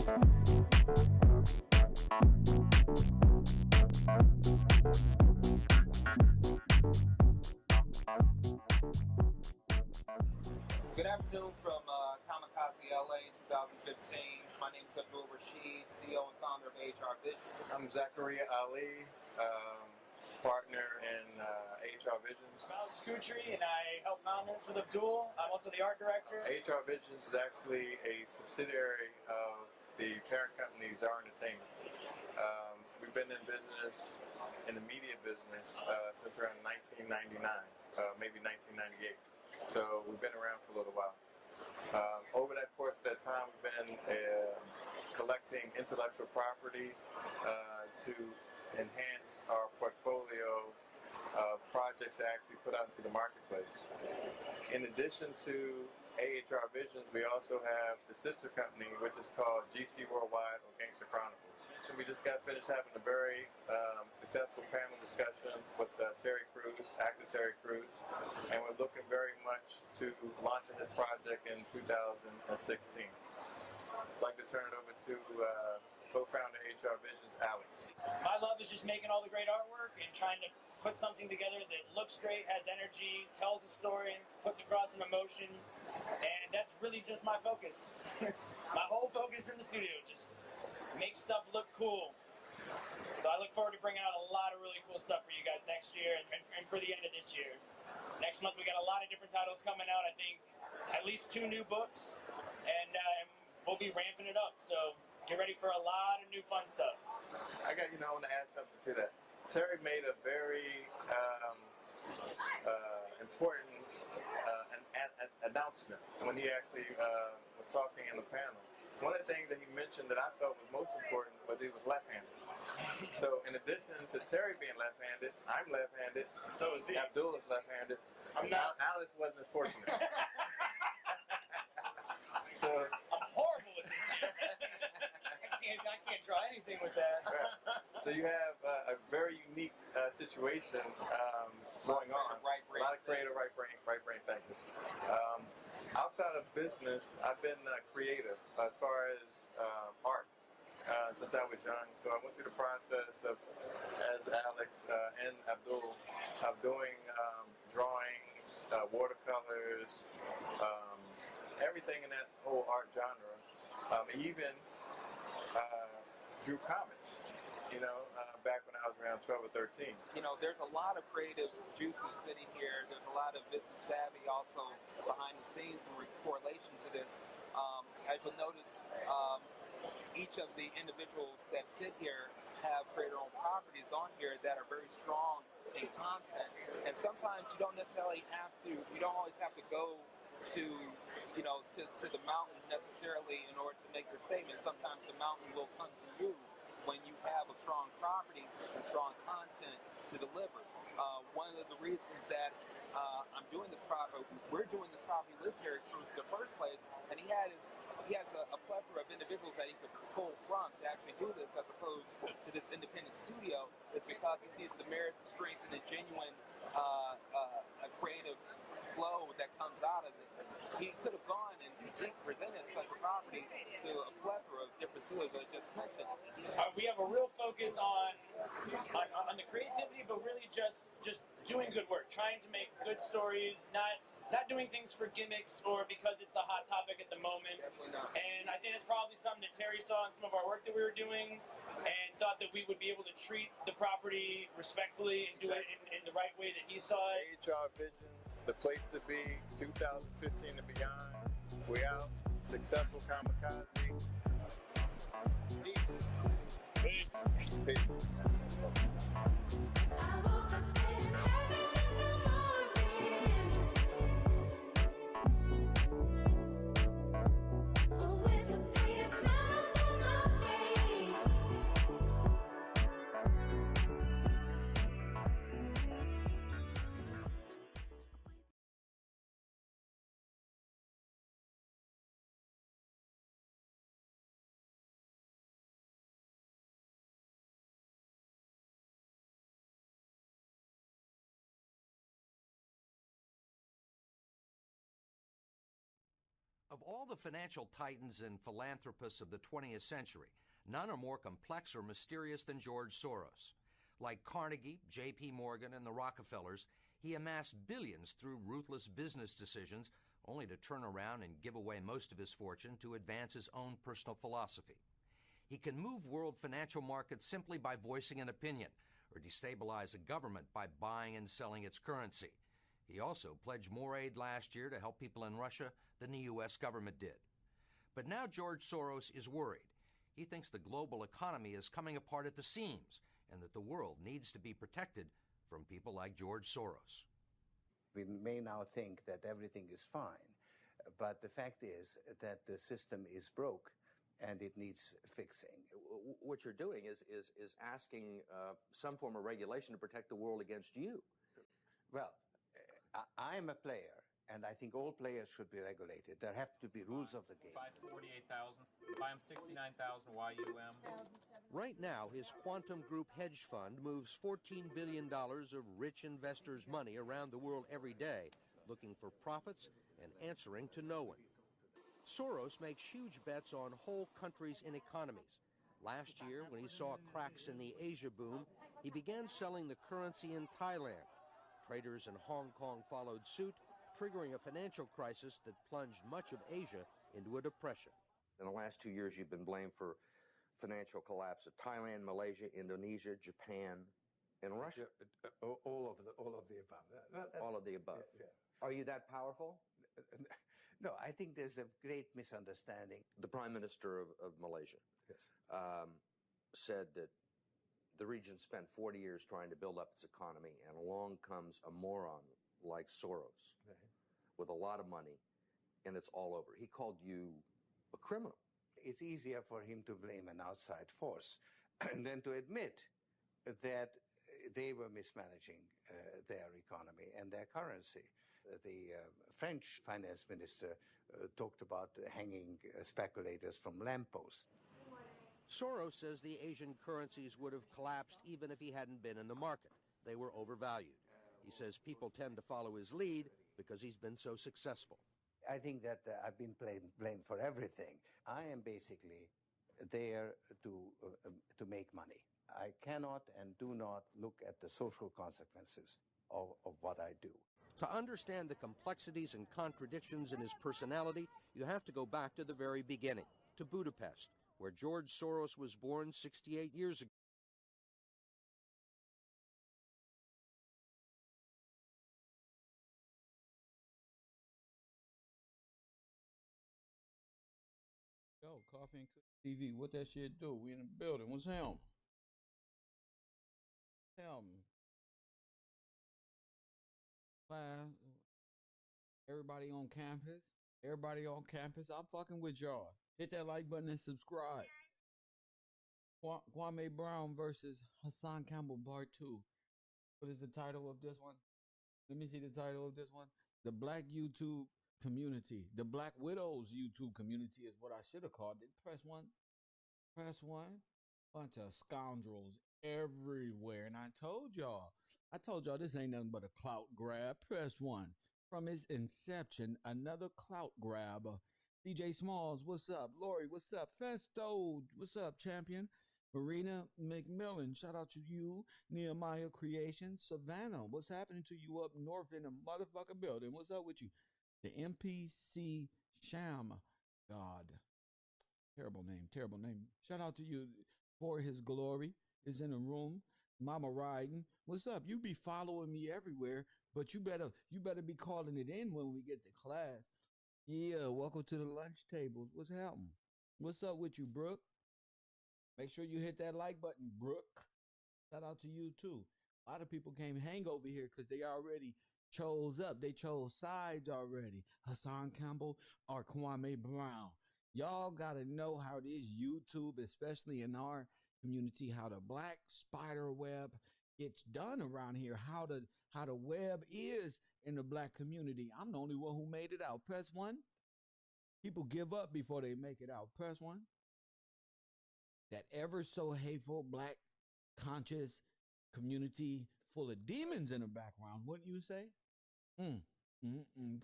Good afternoon from Kamikaze LA 2015. My name is Abdul Rashid, CEO and founder of HR Visions. I'm Zacharia Ali, partner in HR Visions. I'm Alex Kutri, and I help found this with Abdul. I'm also the art director. HR Visions is actually a subsidiary of the parent company, Zara Entertainment. We've been in business, in the media business, since around 1999, maybe 1998. So we've been around for a little while. Over that course of that time, we've been collecting intellectual property to enhance our portfolio of projects to actually put out into the marketplace. In addition to AHR Visions, we also have the sister company, which is called GC Worldwide or Gangster Chronicles. So we just got finished having a very successful panel discussion with Terry Crews, actor Terry Crews, and we're looking very much to launching this project in 2016. I'd like to turn it over to co-founder HR Visions, Alex. My love is just making all the great artwork and trying to put something together that looks great, has energy, tells a story, puts across an emotion, and that's really just my focus. My whole focus in the studio, just make stuff look cool. So I look forward to bringing out a lot of really cool stuff for you guys next year and for the end of this year. Next month we got a lot of different titles coming out. I think at least 2 new books, and we'll be ramping it up. So get ready for a lot of new fun stuff. I want to add something to that. Terry made a very important announcement when he actually was talking in the panel. One of the things that he mentioned that I thought was most important was he was left-handed. So in addition to Terry being left-handed, I'm left-handed. So is he. Abdul is left-handed. I'm not. Alice wasn't as fortunate. So I'm horrible with this. I can't try anything with that. Right. So you have a very unique situation going on. A lot of creative right brain thinkers. Outside of business, I've been creative as far as art since I was young. So I went through the process of, as Alex and Abdul, of doing drawings, watercolors, everything in that whole art genre. Even drew comics, back when I was around 12 or 13. There's a lot of creative juices sitting here. There's a lot of business savvy also behind the scenes in correlation to this. As you'll notice, each of the individuals that sit here have created their own properties on here that are very strong in content. And sometimes you don't always have to go to the mountain necessarily in order to make your statement. Sometimes the mountain will come to you when you have a strong property and strong content to deliver. One of the reasons that we're doing this property with Terry Crews in the first place, and he has a plethora of individuals that he could pull from to actually do this as opposed to this independent studio, is because he sees the merit, the strength, and the genuine creative flow that comes out of this. He could have gone and presented such a property to a plethora of different studios that I just mentioned. We have a real focus on the creativity, but really just doing good work, trying to make good stories, not doing things for gimmicks or because it's a hot topic at the moment. Definitely not. And I think it's probably something that Terry saw in some of our work that we were doing and thought that we would be able to treat the property respectfully and do it in the right way that he saw it. HR Visions, the place to be, 2015 and beyond. We out. Successful Kamikaze. Peace. Peace. Of all the financial titans and philanthropists of the 20th century, none are more complex or mysterious than George Soros. Like Carnegie, J.P. Morgan, and the Rockefellers, he amassed billions through ruthless business decisions, only to turn around and give away most of his fortune to advance his own personal philosophy. He can move world financial markets simply by voicing an opinion, or destabilize a government by buying and selling its currency. He also pledged more aid last year to help people in Russia than the U.S. government did. But now George Soros is worried. He thinks the global economy is coming apart at the seams and that the world needs to be protected from people like George Soros. We may now think that everything is fine, but the fact is that the system is broke and it needs fixing. What you're doing is asking some form of regulation to protect the world against you. Well, I'm a player, and I think all players should be regulated. There have to be rules of the game. 548,000. Buy them 69,000 YUM. Right now, his Quantum Group hedge fund moves $14 billion of rich investors' money around the world every day, looking for profits and answering to no one. Soros makes huge bets on whole countries and economies. Last year, when he saw cracks in the Asia boom, he began selling the currency in Thailand. Traders in Hong Kong followed suit, triggering a financial crisis that plunged much of Asia into a depression. In the last 2 years, you've been blamed for financial collapse of Thailand, Malaysia, Indonesia, Japan, and Russia. All of the above. All of the above. Yeah. Are you that powerful? No, I think there's a great misunderstanding. The Prime Minister of Malaysia said that the region spent 40 years trying to build up its economy, and along comes a moron like Soros with a lot of money, and it's all over. He called you a criminal. It's easier for him to blame an outside force than to admit that they were mismanaging their economy and their currency. The French finance minister talked about hanging speculators from lampposts. Soros says the Asian currencies would have collapsed even if he hadn't been in the market. They were overvalued. He says people tend to follow his lead because he's been so successful. I think that I've been blamed for everything. I am basically there to make money. I cannot and do not look at the social consequences of what I do. To understand the complexities and contradictions in his personality, you have to go back to the very beginning, to Budapest, where George Soros was born 68 years ago. Yo, Coffee and Cookie TV, what that shit do? We in the building. What's him? Everybody on campus? Everybody on campus? I'm fucking with y'all. Hit that like button and subscribe. Kwame Brown versus Hassan Campbell Part 2. What is the title of this one? Let me see the title of this one. The Black YouTube Community. The Black Widows YouTube Community is what I should have called it. Press one. Press one. Bunch of scoundrels everywhere. And I told y'all this ain't nothing but a clout grab. Press one. From its inception, another clout grab. DJ Smalls, what's up? Lori, what's up? Festo, what's up, champion? Marina McMillan, shout out to you. Nehemiah Creations. Savannah, what's happening to you up north in the motherfucking building? What's up with you? The MPC Sham. God. Terrible name. Shout out to you. For His Glory is in the room. Mama Riding. What's up? You be following me everywhere, but you better be calling it in when we get to class. Yeah, welcome to the lunch tables. What's happening? What's up with you, Brooke? Make sure you hit that like button, Brooke. Shout out to you, too. A lot of people came hang over here because they already chose up. They chose sides already. Hassan Campbell or Kwame Brown. Y'all got to know how it is YouTube, especially in our community, how the black spider web gets done around here, how the web is in the black community. I'm the only one who made it out. Press one. People give up before they make it out. Press one. That ever so hateful black conscious community full of demons in the background, wouldn't you say?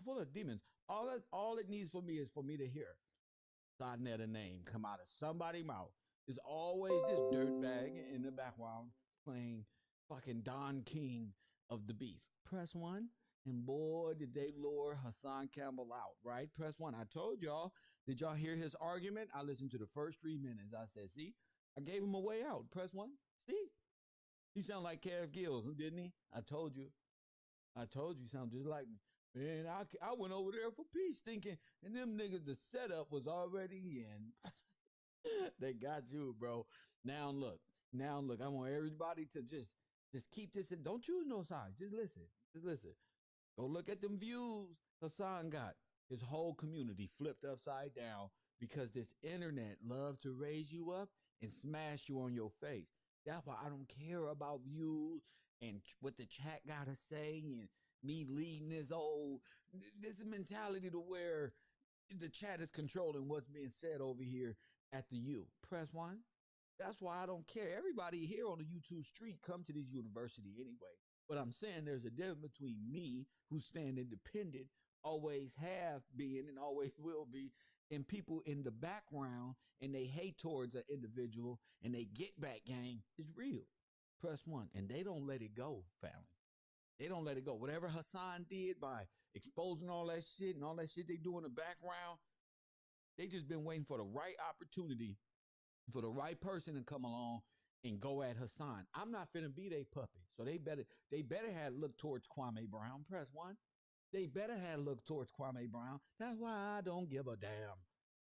Full of demons. All it needs for me is for me to hear Sonetta name come out of somebody's mouth. There's always this dirtbag in the background playing fucking Don King of the beef. Press one, and boy, did they lure Hassan Campbell out, right? Press one. I told y'all. Did y'all hear his argument? I listened to the first 3 minutes. I said, see, I gave him a way out. Press one. See? He sounded like Kev Gills, didn't he? I told you. You sound just like me. Man, I went over there for peace thinking, and them niggas, the setup was already in. They got you, bro. Now look. I want everybody to just keep this and don't choose no side. Just listen. Go look at them views Hassan got. His whole community flipped upside down because this internet love to raise you up and smash you on your face. That's why I don't care about views and what the chat gotta say and me leading this mentality to where the chat is controlling what's being said over here at the U. Press one. That's why I don't care. Everybody here on the YouTube street come to this university anyway. But I'm saying there's a difference between me, who stand independent, always have been and always will be, and people in the background and they hate towards an individual and they get back gang is real. Press one. And they don't let it go, family. They don't let it go. Whatever Hassan did by exposing all that shit and all that shit they do in the background, they just been waiting for the right opportunity for the right person to come along and go at Hassan. I'm not finna be their puppet. So they better have looked towards Kwame Brown. Press one. They better have looked towards Kwame Brown. That's why I don't give a damn.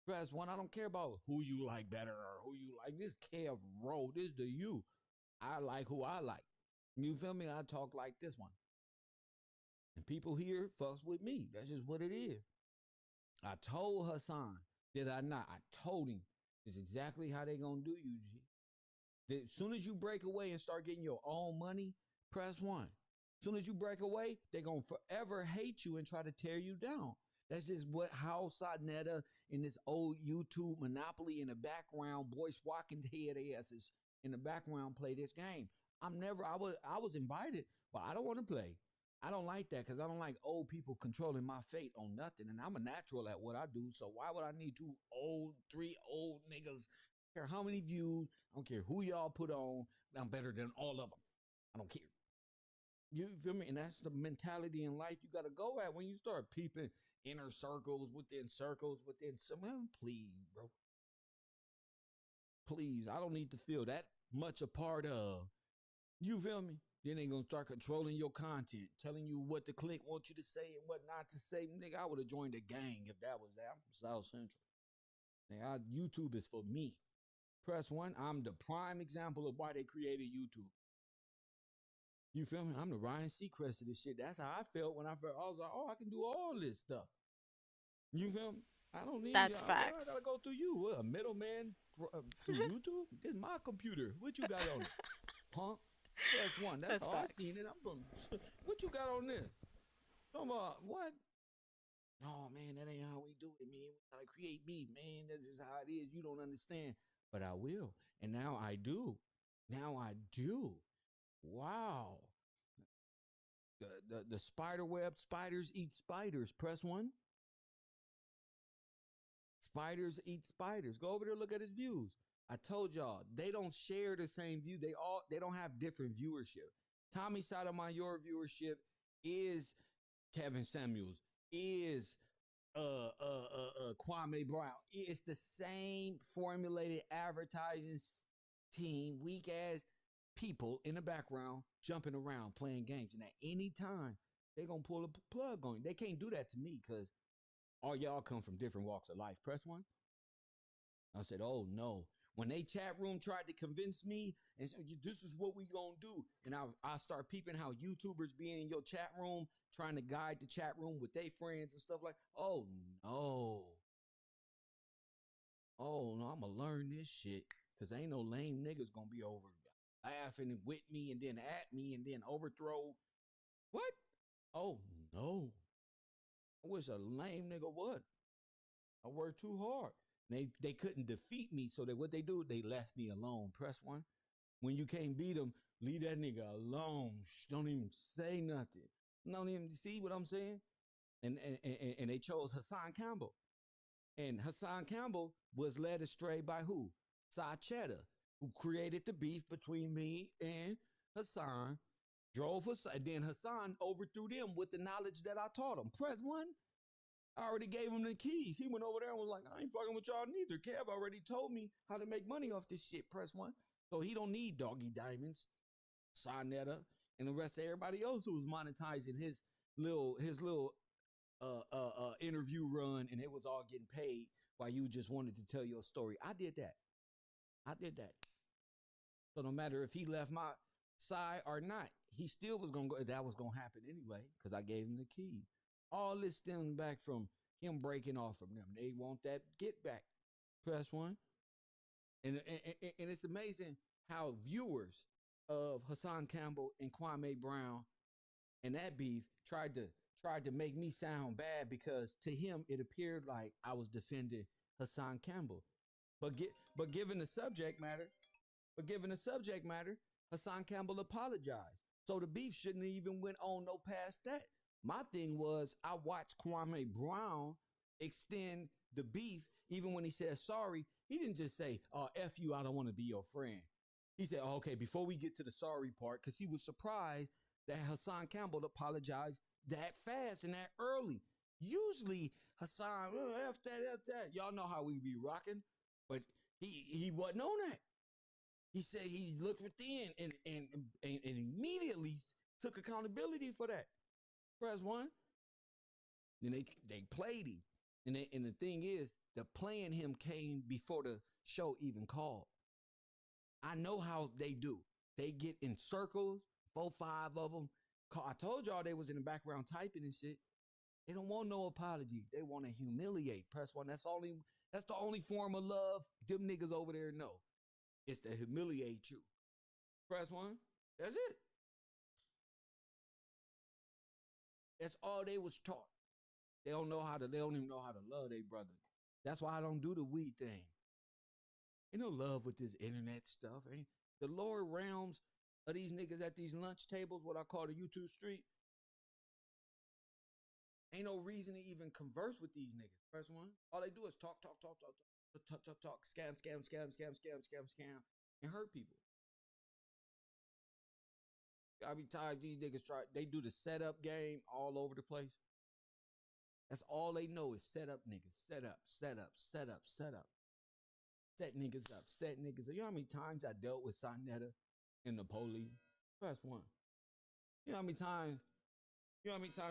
Press one. I don't care about who you like better or who you like. This Kev Rowe. This the you. I like who I like. You feel me? I talk like this one. And people here fucks with me. That's just what it is. I told Hassan, did I not? I told him. It's exactly how they gonna do you, G. As soon as you break away and start getting your own money, press one. As soon as you break away, they're gonna forever hate you and try to tear you down. That's just how Sonetta and this old YouTube monopoly in the background, boys walking head asses in the background play this game. I was invited, but I don't want to play. I don't like that because I don't like old people controlling my fate on nothing. And I'm a natural at what I do. So why would I need three old niggas? I don't care how many views. I don't care who y'all put on. I'm better than all of them. I don't care. You feel me? And that's the mentality in life you got to go at when you start peeping inner circles, within some. Please, bro. Please, I don't need to feel that much a part of. You feel me? Then they gonna start controlling your content, telling you what to click, want you to say, and what not to say. Nigga, I would have joined a gang if that was that. I'm from South Central. Nigga, YouTube is for me. Press one. I'm the prime example of why they created YouTube. You feel me? I'm the Ryan Seacrest of this shit. That's how I felt when I was like, oh, I can do all this stuff. You feel me? I don't need That's y'all. facts. I gotta go through you. What, a middleman through YouTube? This is my computer. What you got on it? Huh? Press one. That's how facts. I seen it. I'm from. What you got on this? Come on. What? No, man, that ain't how we do it, man. We gotta create beef, man. That's just how it is. You don't understand. But I will. And now I do. Wow. The spider web, spiders eat spiders. Press one. Spiders eat spiders. Go over there, look at his views. I told y'all, they don't share the same view. They don't have different viewership. Tommy Sotomayor viewership is Kevin Samuels, is Kwame Brown. It's the same formulated advertising team, weak ass people in the background jumping around playing games. And at any time, they're gonna pull a plug on you. They can't do that to me because all y'all come from different walks of life. Press one. I said, oh no. When they chat room tried to convince me and said, this is what we gonna do. And I start peeping how YouTubers be in your chat room trying to guide the chat room with their friends and stuff like, oh no. Oh no, I'm gonna learn this shit. Cause ain't no lame niggas gonna be over laughing with me and then at me and then overthrow. What? Oh no. I wish a lame nigga would. I worked too hard. They couldn't defeat me, so what they do, they left me alone. Press one. When you can't beat them, leave that nigga alone. Don't even say nothing. Don't even see what I'm saying? and they chose Hassan Campbell. And Hassan Campbell was led astray by who? Cited, who created the beef between me and Hassan, drove Hassan, then Hassan overthrew them with the knowledge that I taught him. Press one. I already gave him the keys. He went over there and was like, I ain't fucking with y'all neither. Kev already told me how to make money off this shit. Press one. So he don't need Doggy Diamonds, Sonetta, and the rest of everybody else who was monetizing his little interview run, and it was all getting paid while you just wanted to tell your story. I did that. So no matter if he left my side or not, he still was gonna go. That was gonna happen anyway because I gave him the key. All this stems back from him breaking off from them. They want that get back. Press one. And it's amazing how viewers of Hassan Campbell and Kwame Brown and that beef tried to make me sound bad because to him it appeared like I was defending Hassan Campbell. But given the subject matter, Hassan Campbell apologized. So the beef shouldn't have even went on no past that. My thing was I watched Kwame Brown extend the beef even when he said sorry. He didn't just say, oh, F you, I don't want to be your friend. He said, oh, okay, before we get to the sorry part, because he was surprised that Hassan Campbell apologized that fast and that early. Usually Hassan, oh, F that. Y'all know how we be rocking. But he wasn't on that. He said he looked within and immediately took accountability for that. Press one. Then they played him. And the thing is, the playing him came before the show even called. I know how they do. They get in circles, 4, 5 of them. I told y'all they was in the background typing and shit. They don't want no apology. They want to humiliate. Press one. That's the only form of love them niggas over there know. It's to humiliate you. Press one. That's it. That's all they was taught. They don't even know how to love their brother. That's why I don't do the weed thing. Ain't no love with this internet stuff. Ain't the lower realms of these niggas at these lunch tables, what I call the YouTube street. Ain't no reason to even converse with these niggas. Press one. All they do is talk, scam, and hurt people. I be tired these niggas they do the setup game all over the place. That's all they know is set up niggas. Set up. Set niggas up. You know how many times I dealt with Sonetta and the police? Press one. You know how many times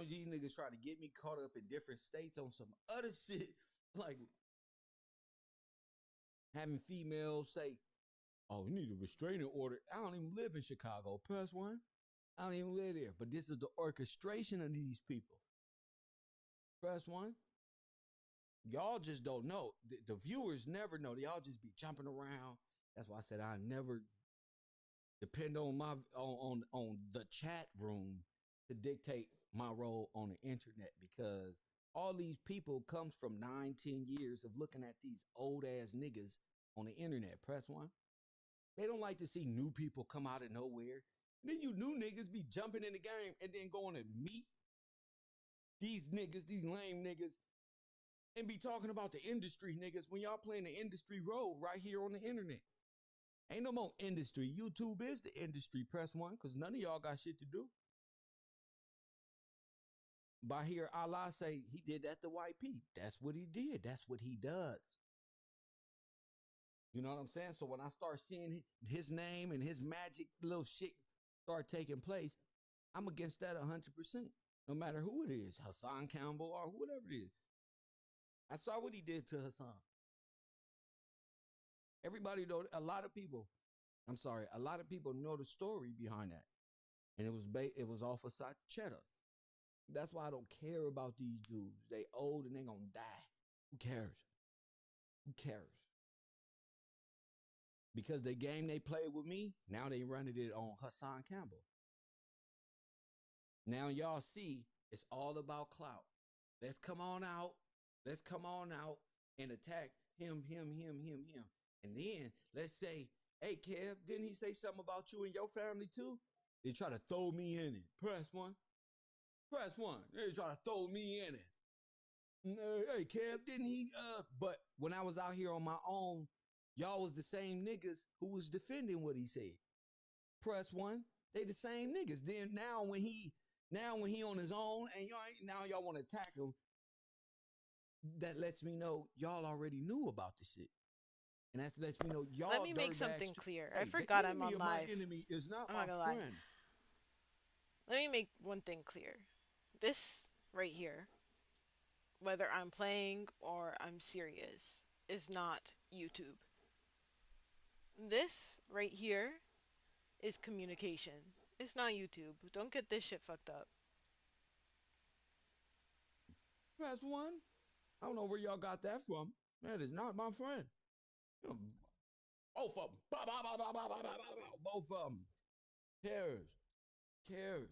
these niggas try to get me caught up in different states on some other shit? Like having females say, oh, we need a restraining order. I don't even live in Chicago. Press one. I don't even live there. But this is the orchestration of these people. Press one. Y'all just don't know. The viewers never know. Y'all just be jumping around. That's why I said I never depend on on the chat room to dictate my role on the internet, because all these people comes from 9-10 years of looking at these old ass niggas on the internet. Press one. They don't like to see new people come out of nowhere. Then you new niggas be jumping in the game and then going to meet these niggas, these lame niggas, and be talking about the industry niggas when y'all playing the industry role right here on the internet. Ain't no more industry. YouTube is the industry. Press one, because none of y'all got shit to do. By here, Allah say he did that to White P. That's what he did. That's what he does. You know what I'm saying? So when I start seeing his name and his magic little shit start taking place, I'm against that 100%. No matter who it is, Hassan Campbell or whatever it is. I saw what he did to Hassan. Everybody know, a lot of people know the story behind that. And it was off of Zacharia. That's why I don't care about these dudes. They old and they gonna die. Who cares? Because the game they played with me, now they running it on Hassan Campbell. Now y'all see it's all about clout. Let's come on out and attack him. And then let's say, hey, Kev, didn't he say something about you and your family too? They try to throw me in it. Press one. Press 1. They try to throw me in it. Hey, Kev, didn't he? But when I was out here on my own, y'all was the same niggas who was defending what he said. Press 1. They the same niggas. Then now when he on his own and y'all want to attack him, that lets me know y'all already knew about the shit. And that lets me know y'all. Let me make something clear. Hey, I forgot I'm on live. My enemy is not I'm my not gonna lie. friend. Let me make one thing clear. This right here, whether I'm playing or I'm serious, is not YouTube. This right here is communication. It's not YouTube. Don't get this shit fucked up. Press 1. I don't know where y'all got that from. That is not my friend. Both of them. Both of them. Cares.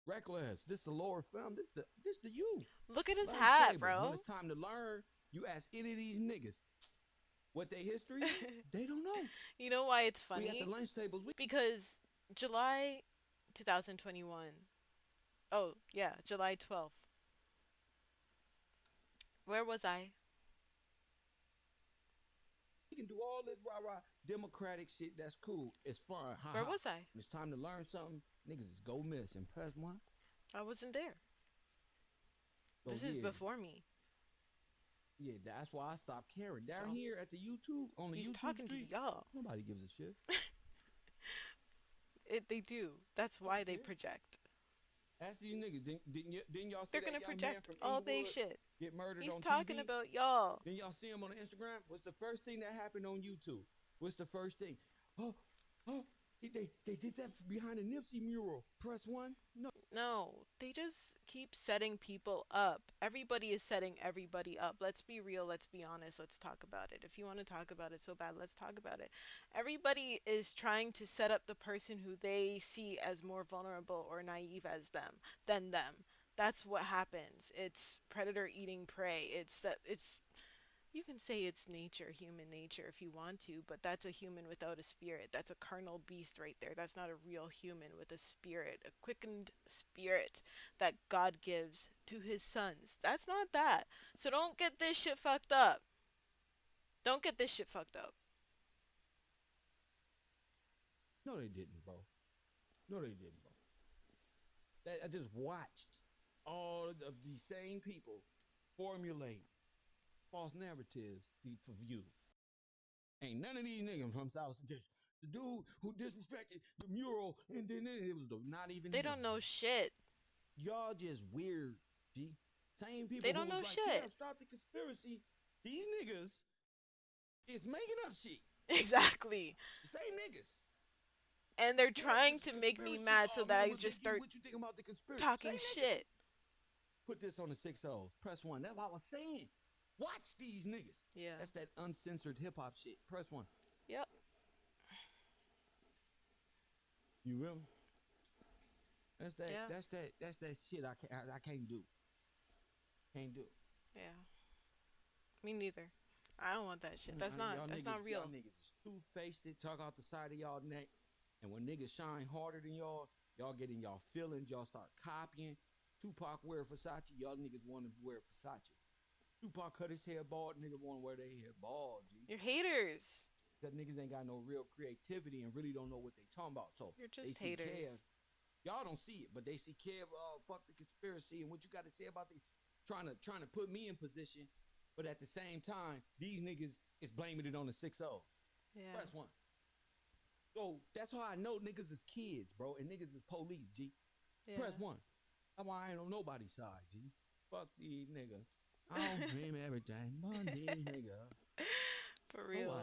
Reckless. This the lower film. This the you. Look at his Learn hat, stable. bro. When it's time to learn, you ask any of these niggas what their history is. They don't know. You know why it's funny? We at the lunch tables. Because July 2021. Oh, yeah, July 12th. Where was I? You can do all this rah-rah democratic shit. That's cool. It's fun. Where was I? When it's time to learn something, niggas is go miss and press 1. I wasn't there. So This is before me. Yeah, that's why I stopped caring. Down here at the YouTube, on the He's YouTube talking streets, to y'all. nobody gives a shit. They do. That's why they project. Ask these niggas. Didn't y'all see They're that gonna young man project from all day Inglewood shit. get murdered He's on talking TV? about y'all. Then y'all see him on Instagram. What's the first thing that happened on YouTube? What's the first thing? Oh, they did that behind the Nipsey mural. Press 1. No, they just keep setting people up. Everybody is setting everybody up. Let's be real. Let's be honest. Let's talk about it. If you want to talk about it so bad, let's talk about it. Everybody is trying to set up the person who they see as more vulnerable or naive as than them. That's what happens. It's predator eating prey. You can say it's nature, human nature, if you want to, but that's a human without a spirit. That's a carnal beast right there. That's not a real human with a spirit, a quickened spirit that God gives to his sons. That's not that. So don't get this shit fucked up. Don't get this shit fucked up. No, they didn't, bro. I just watched all of these same people formulate false narratives for view. Ain't none of these niggas from South Central. The dude who disrespected the mural, and then it was not even. They don't know shit. Y'all just weird, G. Same people. They don't know shit. Stop the conspiracy. These niggas is making up shit. Exactly. Same niggas. And they're trying to make me mad so that I just start what you think about the conspiracy? talking shit. Put this on the 6-0. Press 1. That's what I was saying. Watch these niggas. Yeah. That's that uncensored hip hop shit. Press 1. Yep. You real? That's that. Yeah. That's that shit. I can't do. Can't do. Yeah. Me neither. I don't want that shit. That's not real. Y'all niggas is two-faced. Talk out the side of y'all neck. And when niggas shine harder than y'all get in y'all feelings. Y'all start copying. Tupac wear Versace. Y'all niggas want to wear Versace. Tupac cut his hair bald. Niggas want to wear their hair bald. G. You're haters. Because niggas ain't got no real creativity and really don't know what they talking about. So You're just they see haters. Kev. Y'all don't see it, but they see Kev. Fuck the conspiracy and what you got to say about the trying to put me in position. But at the same time, these niggas is blaming it on the 6-0. Yeah. Press 1. So that's how I know niggas is kids, bro, and niggas is police, G. Yeah. Press 1. That's why I ain't on nobody's side, G. Fuck these niggas. I don't dream everything, Monday, nigga. For real.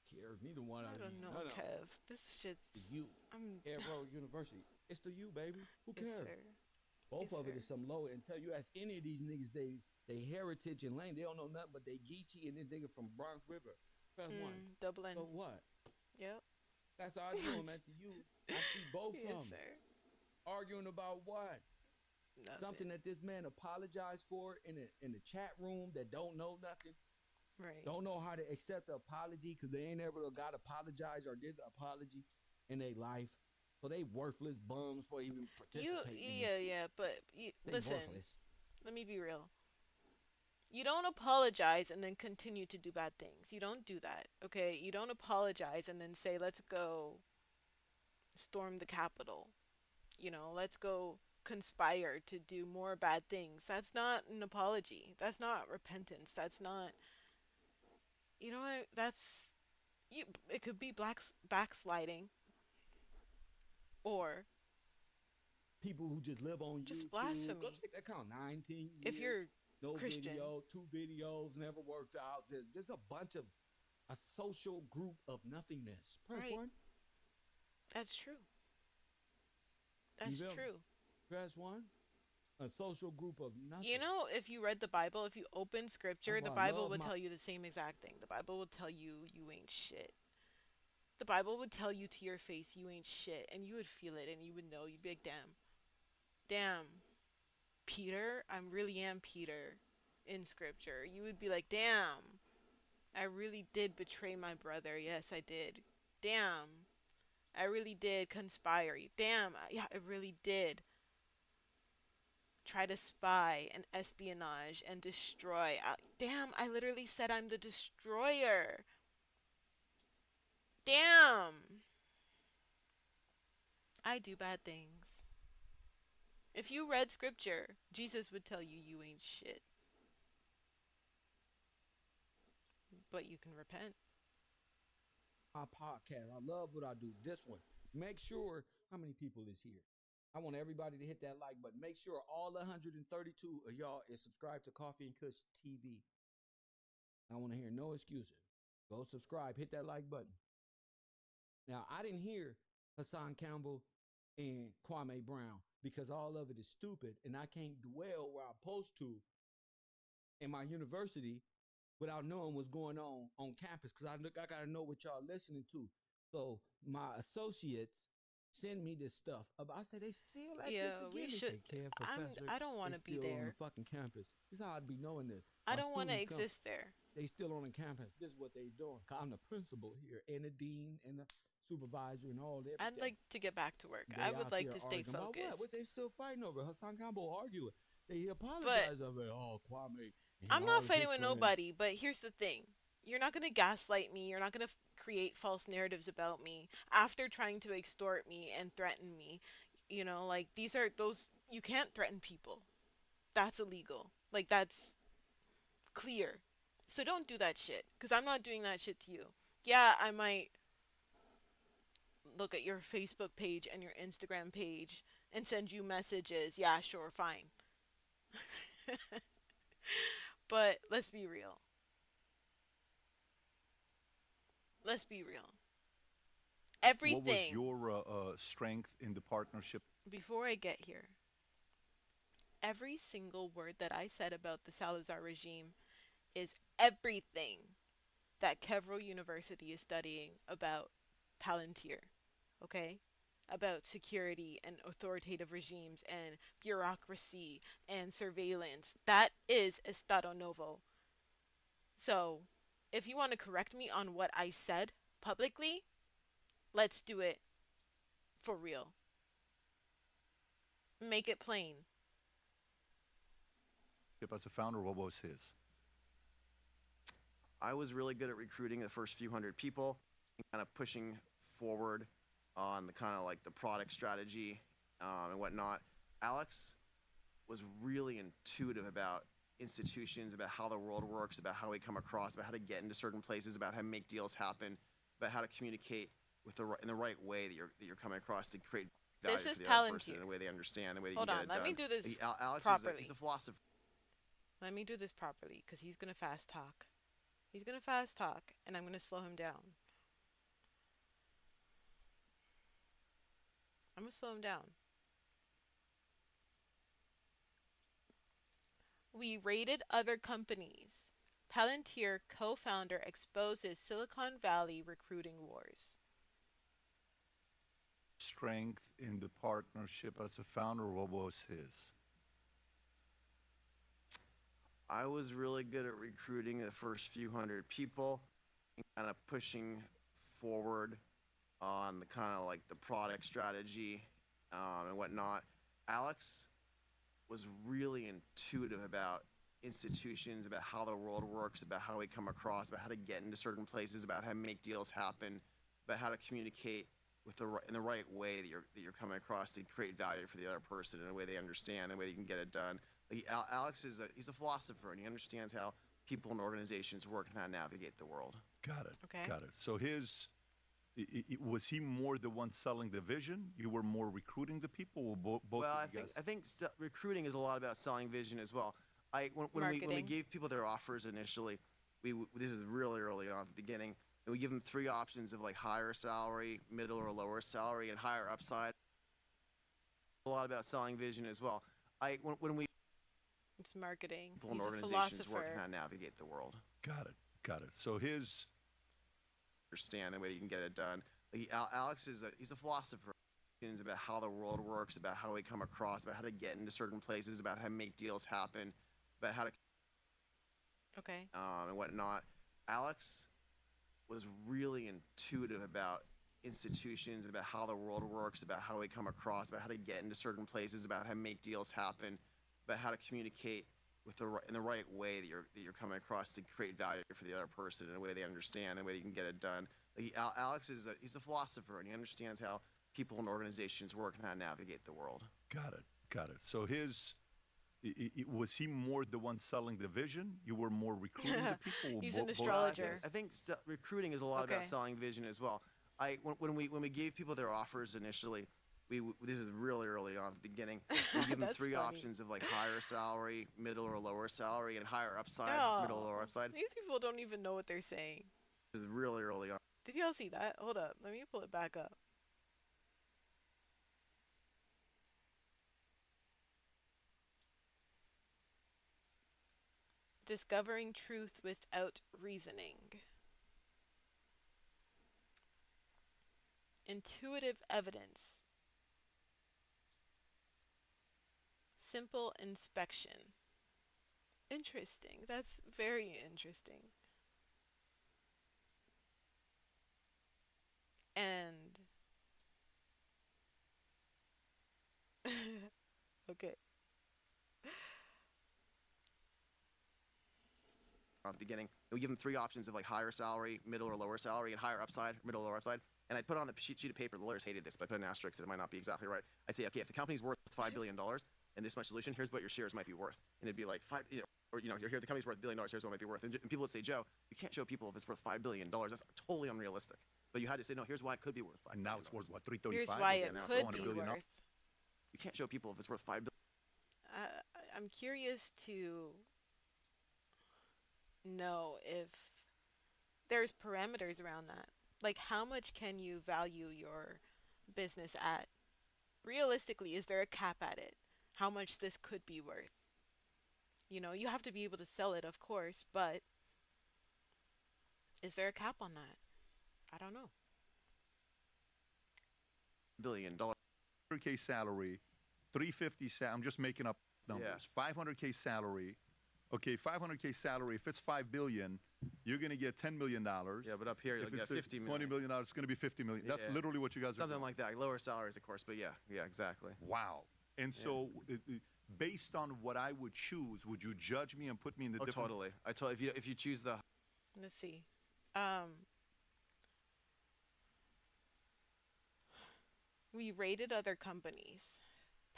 Cares. Neither one. I don't know, Kev. This shit's. It's you. Arrow University. It's the you, baby. Who cares? Yes, sir. Both of it is some low. Until you ask any of these niggas, they heritage and lane, they don't know nothing but they Geechee and this nigga from Bronx River. Press 1. Double N. So what? Yep. That's how I do them at the you. I see both of them. Yes, sir. Arguing about what? Nothing. Something that this man apologized for in the chat room that don't know nothing. Right. Don't know how to accept the apology because they ain't ever got apologized or did the apology in their life. So they worthless bums for even You, participating in this yeah, shit. yeah, but They listen, worthless. let me be real. You don't apologize and then continue to do bad things. You don't do that, okay? You don't apologize and then say, let's go storm the Capitol. You know, let's go conspire to do more bad things. That's not an apology. That's not repentance. That's not, you know what? That's, you, it could be backsliding or People who just live on just YouTube. Go blasphemy. check that count. 19 If years. you're No Christian. video, 2 videos, never worked out. There's a bunch of a social group of nothingness. Press Right. one. That's true. That's feel me? true. Press one. A social group of nothing. You know, if you read the Bible, if you open scripture, Oh, the I Bible love would my- tell you the same exact thing. The Bible would tell you you ain't shit. The Bible would tell you to your face you ain't shit, and you would feel it, and you would know. You'd be like, damn. Damn. Peter? I really am Peter in scripture. You would be like, damn. I really did betray my brother. Yes, I did. Damn. I really did conspire. Damn. Yeah, I really did try to spy and espionage and destroy. Damn, I literally said I'm the destroyer. Damn. I do bad things. If you read scripture, Jesus would tell you you ain't shit. But you can repent. My podcast. I love what I do. This one. Make sure how many people is here. I want everybody to hit that like button. Make sure all 132 of y'all is subscribed to Coffee and Kush TV. I want to hear no excuses. Go subscribe. Hit that like button. Now, I didn't hear Hassan Campbell and Kwame Brown because all of it is stupid and I can't dwell where I'm supposed to in my university without knowing what's going on campus because I got to know what y'all listening to. So my associates send me this stuff. I say they still at Yeah, this again. we They should. say, "Kev, professor, I don't want to they be still on there. the fucking campus. This is how I'd be knowing this. I My don't want to students come, exist there. They still on the campus. This is what they doing. I'm the principal here and the dean and the supervisor and all that. I'd like to get back to work. They I would out like there to stay arguing about focused. What they still fighting over? Hassan Campbell arguing. They apologize over it. Oh, Kwame. and I'm all not of fighting his with friends. nobody, but here's the thing. You're not going to gaslight me. You're not going to create false narratives about me after trying to extort me and threaten me. You know, like, these are those, you can't threaten people. That's illegal. Like, that's clear. So don't do that shit, because I'm not doing that shit to you. Yeah, I might look at your Facebook page and your Instagram page and send you messages. Yeah, sure, fine. But let's be real. Let's be real. Everything. What was your strength in the partnership? Before I get here, every single word that I said about the Salazar regime is everything that Kevro University is studying about Palantir, okay? About security and authoritative regimes and bureaucracy and surveillance. That is Estado Novo. So, if you want to correct me on what I said publicly, let's do it for real. Make it plain. As a founder, what was his? I was really good at recruiting the first few hundred people and kind of pushing forward on the kind of like the product strategy and whatnot. Alex was really intuitive about institutions, about how the world works, about how we come across, about how to get into certain places, about how to make deals happen, about how to communicate with in the right way that you're coming across to create value This is for the other person Palantir. in a way they understand, the way that Hold you on, get it let me done. do this Alex properly. he's a philosopher. Let me do this properly, because he's going to fast talk. He's going to fast talk, and I'm going to slow him down. I'm going to slow him down. We rated other companies. Palantir co-founder exposes Silicon Valley recruiting wars. Strength in the partnership as a founder, what was his? I was really good at recruiting the first few hundred people and kind of pushing forward on the kind of like the product strategy and whatnot. Alex was really intuitive about institutions, about how the world works, about how we come across, about how to get into certain places, about how to make deals happen, about how to communicate with in the right way that you're coming across to create value for the other person in a way they understand, the way you can get it done. Like Alex he's a philosopher, and he understands how people and organizations work and how to navigate the world. Got it. Okay. Got it. So was he more the one selling the vision? You were more recruiting the people, or both? Well, of you guys? I think recruiting is a lot about selling vision as well. When we gave people their offers initially, this is really early on at the beginning, and we give them 3 options of like higher salary, middle or lower salary, and higher upside. A lot about selling vision as well. When we It's marketing. people and He's a organizations work and philosopher. how to navigate the world. Got it. Got it. So Understand the way you can get it done. Like Alex he's a philosopher. It's about how the world works, about how we come across, about how to get into certain places, about how to make deals happen, about how to Okay. and whatnot. Alex was really intuitive about institutions, about how the world works, about how we come across, about how to get into certain places, about how to make deals happen, about how to communicate with in the right way that you're coming across to create value for the other person in a way they understand, the way you can get it done. Like Alex he's a philosopher, and he understands how people and organizations work and how to navigate the world. got it. Got it. So was he more the one selling the vision? You were more recruiting the people? Or He's both an of you astrologer. guys? I think recruiting is a lot about Okay. selling vision as well. When we gave people their offers initially, this is really early on at the beginning. We give them That's 3 funny. options of like higher salary, middle or lower salary, and higher upside, middle or lower upside. These people don't even know what they're saying. This is really early on. Did y'all see that? Hold up. Let me pull it back up. Discovering truth without reasoning. Intuitive evidence. Simple inspection. Interesting. That's very interesting. And okay. At the beginning, we give them 3 options of like higher salary, middle or lower salary, and higher upside, middle or lower upside. And I put on the sheet of paper, the lawyers hated this, but I put an asterisk that it might not be exactly right. I'd say, okay, if the company's worth $5 billion and this much solution, here's what your shares might be worth. And it'd be like you're here, the company's worth $1 billion, here's what it might be worth. And people would say, Joe, you can't show people if it's worth $5 billion. That's totally unrealistic. But you had to say, no, here's why it could be worth $5 billion. And now it's worth, what, 335? Here's why Okay, it now it's could 400 be billion now. worth. You can't show people if it's worth $5 billion. I'm curious to know if there's parameters around that. Like, how much can you value your business at? Realistically, is there a cap at it? How much this could be worth? You know, you have to be able to sell it, of course, but is there a cap on that? I don't know. $1 billion. 100K salary, 350 I'm just making up numbers. 500K salary. Okay, 500K salary. If it's $5 billion, you're going to get $10 million. Yeah, but up here you'll get $50 million. $20 million, it's going to be $50 million. That's Yeah. literally what you guys are Something doing. like that. Lower salaries, of course, but yeah, exactly. Wow. And so, based on what I would choose, would you judge me and put me in the Oh, different... totally. If you choose the Let's see. We rated other companies.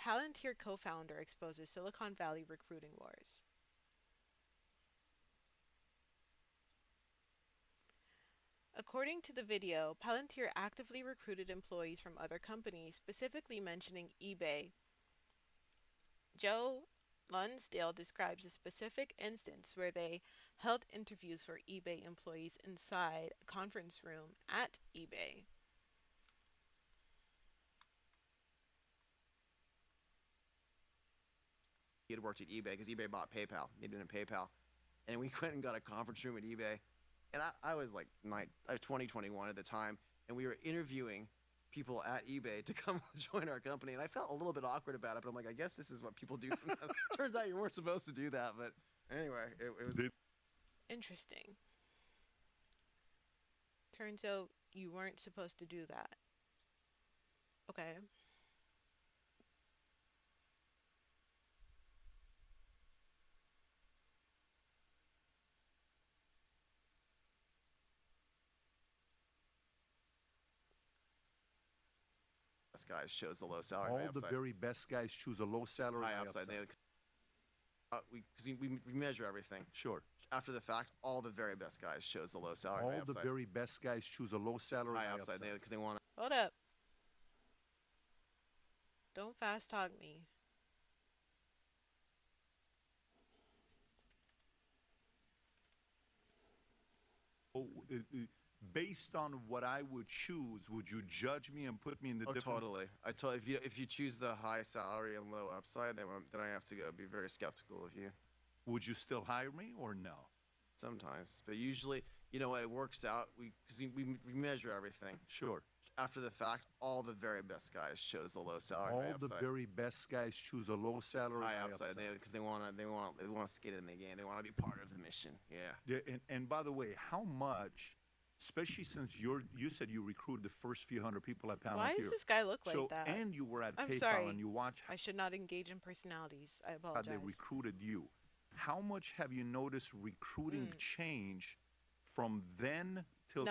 Palantir co-founder exposes Silicon Valley recruiting wars. According to the video, Palantir actively recruited employees from other companies, specifically mentioning eBay. Joe Lunsdale describes a specific instance where they held interviews for eBay employees inside a conference room at eBay. he had worked at eBay because eBay bought PayPal. He did in PayPal. And we went and got a conference room at eBay. And I was like 20, 21 at the time. And we were interviewing people at eBay to come join our company. And I felt a little bit awkward about it. But I'm like, I guess this is what people do sometimes. Turns out you weren't supposed to do that. But anyway, it was... Interesting. Turns out You weren't supposed to do that. Okay. Best guys chose the low salary. All the very best guys choose a low salary. High upside. We measure everything. Sure. After the fact, all the very best guys chose the low salary. All the very best guys choose a low salary. High upside. Because they want to. Hold up. Don't fast talk me. Based on what I would choose, would you judge me and put me in the different... Totally. If you choose the high salary and low upside, then I have to be very skeptical of you. Would you still hire me or no? Sometimes, but usually, you know what, it works out. Because we measure everything. Sure. After the fact, all the very best guys chose the low salary. All the very best guys choose a low salary. High upside. Because they want to skate in the game. They want to be part of the mission. Yeah. And by the way, how much? Especially since you said you recruited the first few hundred people at Palantir. Why does this guy look like that? And you were at I'm PayPal sorry. and you watched I should not engage in personalities. I how apologize. they recruited you. How much have you noticed recruiting change from then till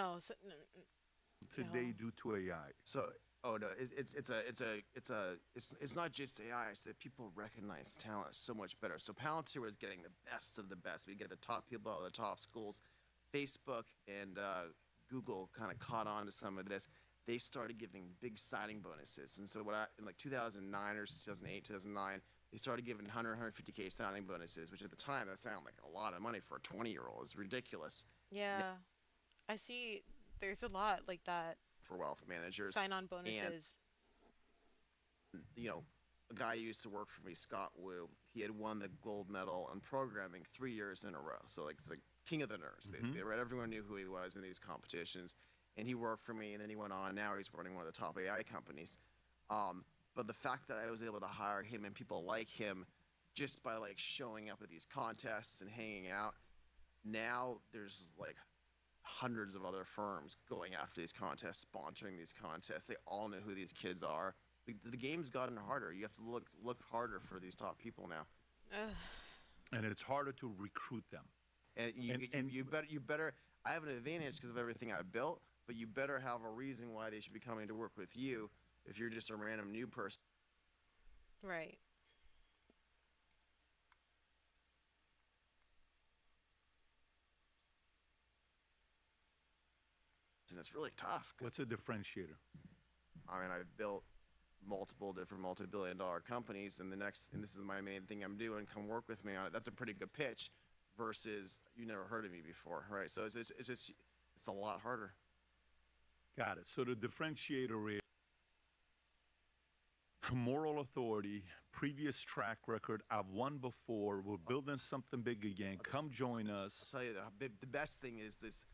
today due to AI? So, no, it's not just AI. It's that people recognize talent so much better. So Palantir was getting the best of the best. We get the top people out of the top schools. Facebook and Google kind of caught on to some of this. They started giving big signing bonuses. And so in like 2009 or 2008, 2009, they started giving 150K signing bonuses, which at the time, that sounded like a lot of money for a 20-year-old. It's ridiculous. Yeah. I see there's a lot like that. For wealth managers. Sign-on bonuses. And, you know, a guy who used to work for me, Scott Wu, he had won the gold medal in programming 3 years in a row. So like it's like king of the nerds, basically, right? Everyone knew who he was in these competitions. And he worked for me, and then he went on. Now he's running one of the top AI companies. But the fact that I was able to hire him and people like him just by like showing up at these contests and hanging out, now there's like hundreds of other firms going after these contests, sponsoring these contests. They all know who these kids are. The game's gotten harder. You have to look harder for these top people now. And it's harder to recruit them. And you better. I have an advantage because of everything I built, but you better have a reason why they should be coming to work with you. If you're just a random new person. Right. And it's really tough. What's a differentiator? I mean, I've built multiple different multi-billion-dollar companies, and this is my main thing I'm doing. Come work with me on it. That's a pretty good pitch. Versus you never heard of me before, right? So it's a lot harder. Got it. So the differentiator is moral authority, previous track record. I've won before. We're building something big again. Come join us. I'll tell you, the best thing is this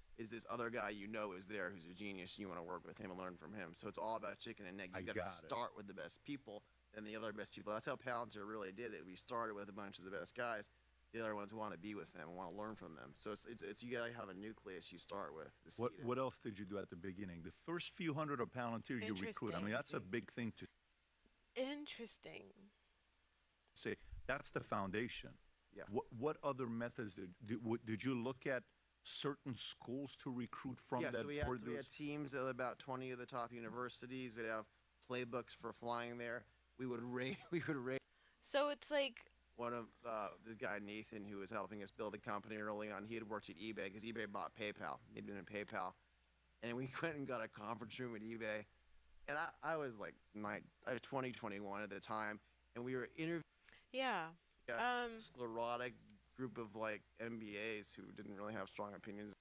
other guy you know is there who's a genius. And you want to work with him and learn from him. So it's all about chicken and egg. You got to start with the best people and the other best people. That's how Palantir really did it. We started with a bunch of the best guys. The other ones want to be with them and want to learn from them. So it's you gotta have a nucleus you start with. What else did you do at the beginning? The first few hundred of Palantir you recruit. I mean, that's a big thing to. Interesting. Say that's the foundation. Yeah. What other methods did you look at? Certain schools to recruit from? Yeah, so we had teams at about 20 of the top universities. We'd have playbooks for flying there. We would rate. So it's like. One of this guy, Nathan, who was helping us build the company early on, he had worked at eBay because eBay bought PayPal. He'd been in PayPal. And we went and got a conference room at eBay. And I was like 20, 21 at the time. And we were interviewing a sclerotic group of like MBAs who didn't really have strong opinions.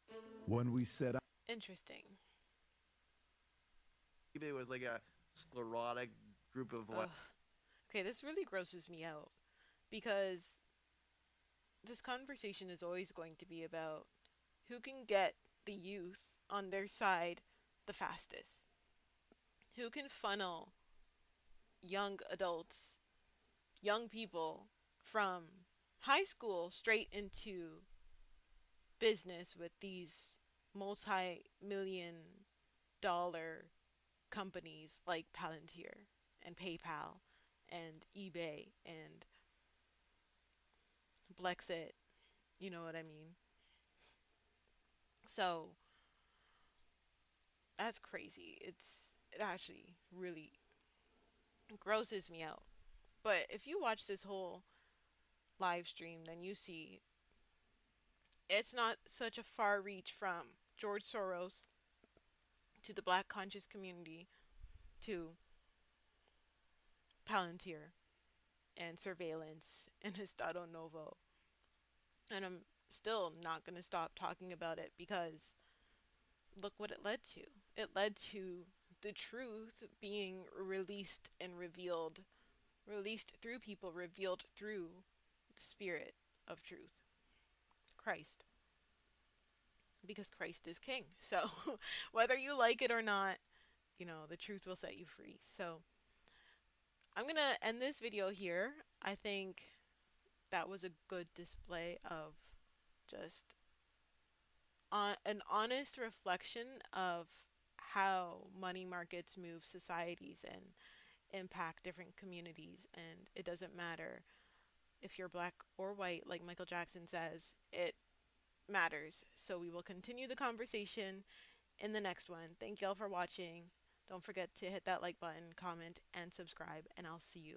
When we set up. Interesting. eBay was like a sclerotic group of like. Okay, this really grosses me out. Because this conversation is always going to be about who can get the youth on their side the fastest. Who can funnel young adults, young people from high school straight into business with these multi-million dollar companies like Palantir and PayPal and eBay and Blexit. You know what I mean? So that's crazy. It actually really grosses me out. But if you watch this whole live stream, then you see it's not such a far reach from George Soros to the black conscious community to Palantir and surveillance and Estado Novo. And I'm still not going to stop talking about it because look what it led to. It led to the truth being released and revealed, released through people, revealed through the spirit of truth, Christ. Because Christ is king. So whether you like it or not, you know, the truth will set you free. So I'm going to end this video here. I think that was a good display of just an honest reflection of how money markets move societies and impact different communities. And it doesn't matter if you're black or white, like Michael Jackson says, it matters. So we will continue the conversation in the next one. Thank y'all for watching. Don't forget to hit that like button, comment, and subscribe, and I'll see you